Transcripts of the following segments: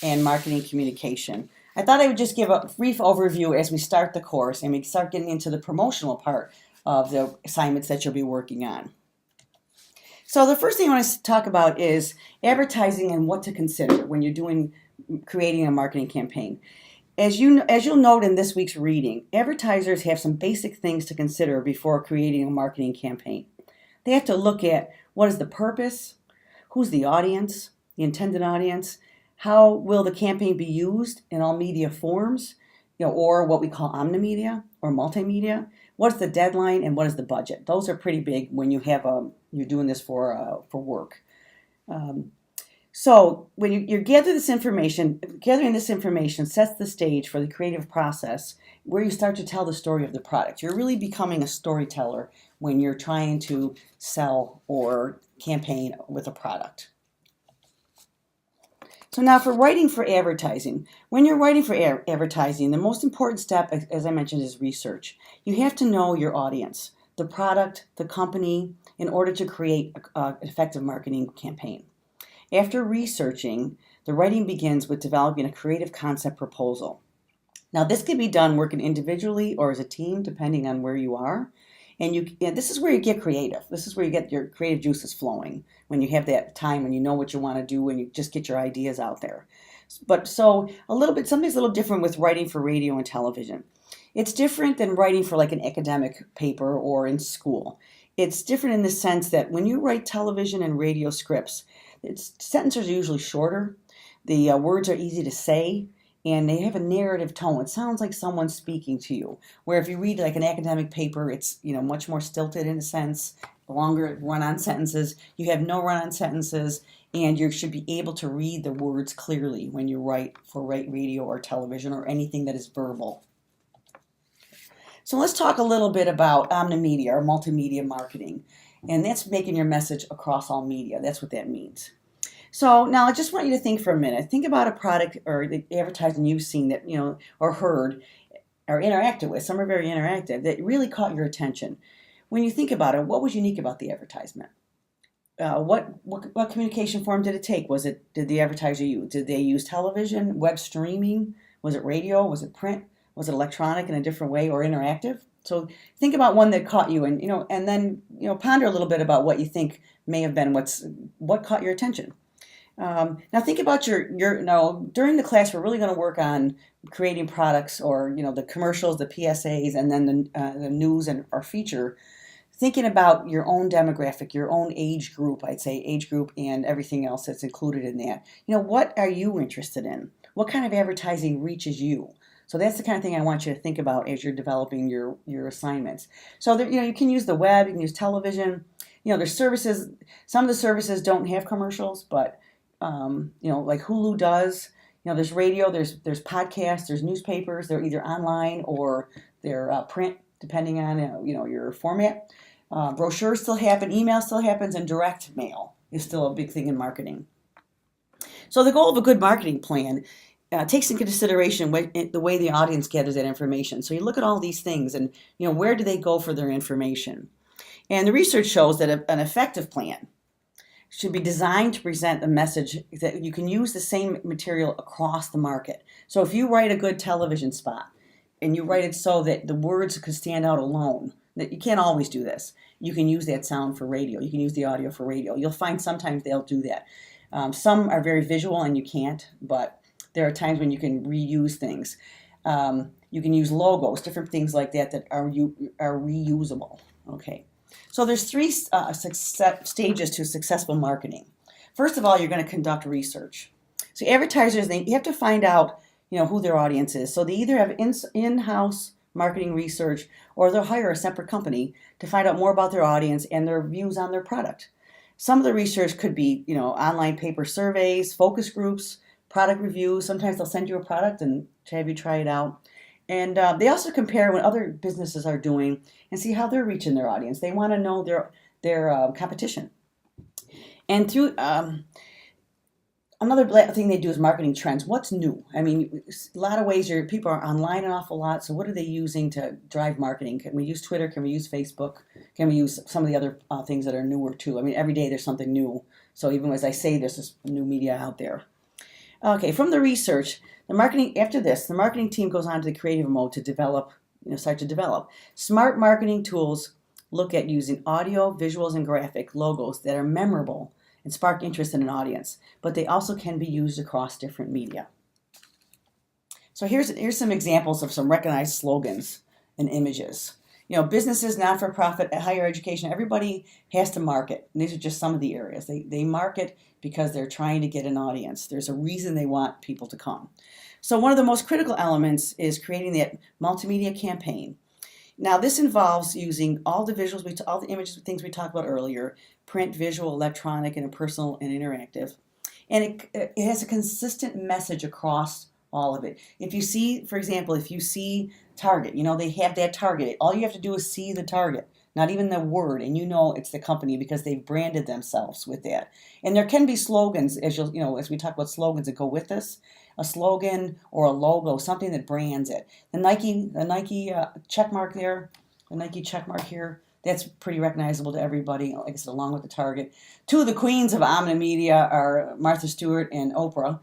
and marketing communication. I thought I would just give a brief overview as we start the course and we start getting into the promotional part of the assignments that you'll be working on. So the first thing I want to talk about is advertising and what to consider when you're creating a marketing campaign. As you'll note in this week's reading, advertisers have some basic things to consider before creating a marketing campaign. They have to look at what is the purpose, who's the audience, the intended audience, how will the campaign be used in all media forms, or what we call omnimedia or multimedia. What's the deadline and what is the budget? Those are pretty big when you're doing this for work. So when you gathering this information sets the stage for the creative process where you start to tell the story of the product. You're really becoming a storyteller when you're trying to sell or campaign with a product. So now for writing for advertising. When you're writing for advertising, the most important step, as I mentioned, is research. You have to know your audience, the product, the company, in order to create an effective marketing campaign. After researching, the writing begins with developing a creative concept proposal. Now, this can be done working individually or as a team, depending on where you are. And this is where you get creative. This is where you get your creative juices flowing, when you have that time, when you know what you want to do, and you just get your ideas out there. But so something's a little different with writing for radio and television. It's different than writing for like an academic paper or in school. It's different in the sense that when you write television and radio scripts, sentences are usually shorter, the words are easy to say, and they have a narrative tone. It sounds like someone's speaking to you. Where if you read like an academic paper, it's much more stilted in a sense, longer run-on sentences. You have no run-on sentences, and you should be able to read the words clearly when you write radio or television or anything that is verbal. So let's talk a little bit about omnimedia or multimedia marketing. And that's making your message across all media. That's what that means. So now I just want you to think for a minute. Think about a product or the advertising you've seen that, or heard or interacted with. Some are very interactive that really caught your attention. When you think about it, what was unique about the advertisement? What communication form did it take? Did the advertiser use? Did they use television, web streaming? Was it radio? Was it print? Was it electronic in a different way or interactive? So think about one that caught you, and then ponder a little bit about what you think may have been what caught your attention. Now think about during the class we're really going to work on creating products or the commercials, the PSAs, and then the news and our feature. Thinking about your own demographic, your own age group, I'd say age group and everything else that's included in that. What are you interested in? What kind of advertising reaches you? So that's the kind of thing I want you to think about as you're developing your assignments. So there, you can use the web, you can use television. There's services. Some of the services don't have commercials, but like Hulu does. There's radio, there's podcasts, there's newspapers. They're either online or they're print, depending on your format. Brochures still happen, email still happens, and direct mail is still a big thing in marketing. So the goal of a good marketing plan takes into consideration the way the audience gathers that information. So you look at all these things and, where do they go for their information? And the research shows that an effective plan should be designed to present a message that you can use the same material across the market. So if you write a good television spot and you write it so that the words could stand out alone, that you can't always do this. You can use that sound for radio. You can use the audio for radio. You'll find sometimes they'll do that. Some are very visual and you can't, but there are times when you can reuse things. You can use logos, different things like that are reusable. Okay. So there's three stages to successful marketing. First of all, you're going to conduct research. So advertisers, you have to find out, who their audience is. So they either have in-house marketing research or they'll hire a separate company to find out more about their audience and their views on their product. Some of the research could be, online paper surveys, focus groups, product reviews. Sometimes they'll send you a product and have you try it out. And they also compare what other businesses are doing and see how they're reaching their audience. They want to know their competition. And through another thing they do is marketing trends. What's new? I mean, a lot of ways people are online an awful lot. So what are they using to drive marketing? Can we use Twitter? Can we use Facebook? Can we use some of the other things that are newer too? I mean, every day there's something new. So even as I say, there's this new media out there. Okay, from the research, the marketing team goes on to the creative mode to develop, start to develop. Smart marketing tools look at using audio, visuals, and graphic logos that are memorable and spark interest in an audience, but they also can be used across different media. So here's some examples of some recognized slogans and images. Businesses, not-for-profit, higher education, everybody has to market. And these are just some of the areas. They market because they're trying to get an audience. There's a reason they want people to come. So one of the most critical elements is creating that multimedia campaign. Now this involves using all the visuals, all the images, things we talked about earlier, print, visual, electronic, and personal and interactive. And it has a consistent message across all of it. If you see, for example, if you see Target, they have that Target. All you have to do is see the Target, not even the word, and it's the company because they've branded themselves with that. And there can be slogans, as as we talk about slogans that go with this, a slogan or a logo, something that brands it. The Nike check mark there, the Nike check mark here, that's pretty recognizable to everybody, like I said, along with the Target. Two of the queens of Omni Media are Martha Stewart and Oprah.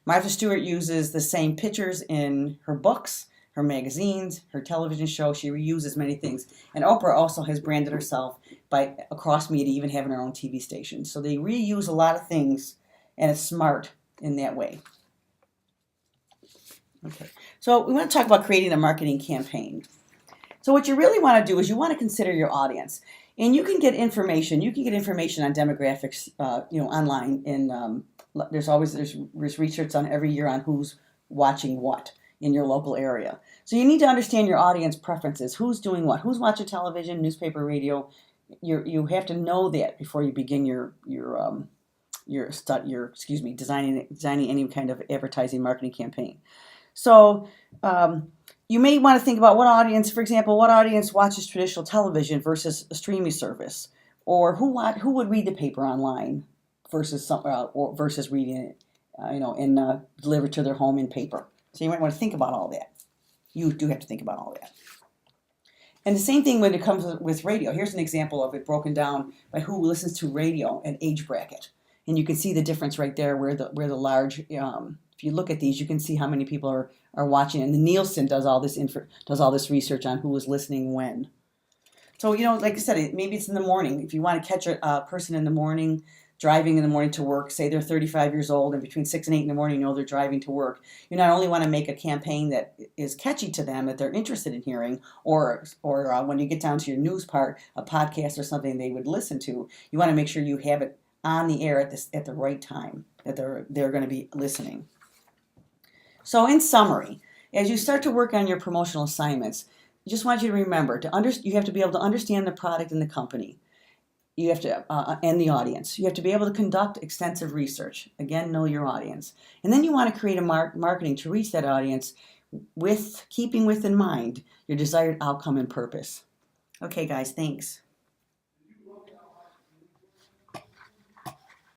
Martha Stewart uses the same pictures in her books, her magazines, her television show. She reuses many things. And Oprah also has branded herself by across media, even having her own TV station. So they reuse a lot of things, and it's smart in that way. Okay, so we want to talk about creating a marketing campaign. So what you really want to do is you want to consider your audience. And you can get information. You can get information on demographics, online. And there's research on every year on who's watching what in your local area. So you need to understand your audience preferences. Who's doing what? Who's watching television, newspaper, radio? You have to know that before you begin designing any kind of advertising marketing campaign. So you may want to think about what audience watches traditional television versus a streaming service, or who would read the paper online versus reading it, delivered to their home in paper. So you might want to think about all that. You do have to think about all that. And the same thing when it comes with radio. Here's an example of it broken down by who listens to radio and age bracket. And you can see the difference right there where the large, if you look at these, you can see how many people are watching. And the Nielsen does all this research on who is listening when. So, like I said, maybe it's in the morning. If you want to catch a person in the morning, driving in the morning to work, say they're 35 years old, and between 6 and 8 in the morning, they're driving to work. You not only want to make a campaign that is catchy to them, that they're interested in hearing, or when you get down to your news part, a podcast or something they would listen to, you want to make sure you have it on the air at the right time, that they're going to be listening. So in summary, as you start to work on your promotional assignments, I just want you to remember you have to be able to understand the product and the company. You have to, and the audience. You have to be able to conduct extensive research. Again, know your audience. And then you want to create a marketing to reach that audience keeping in mind your desired outcome and purpose. Okay, guys, thanks.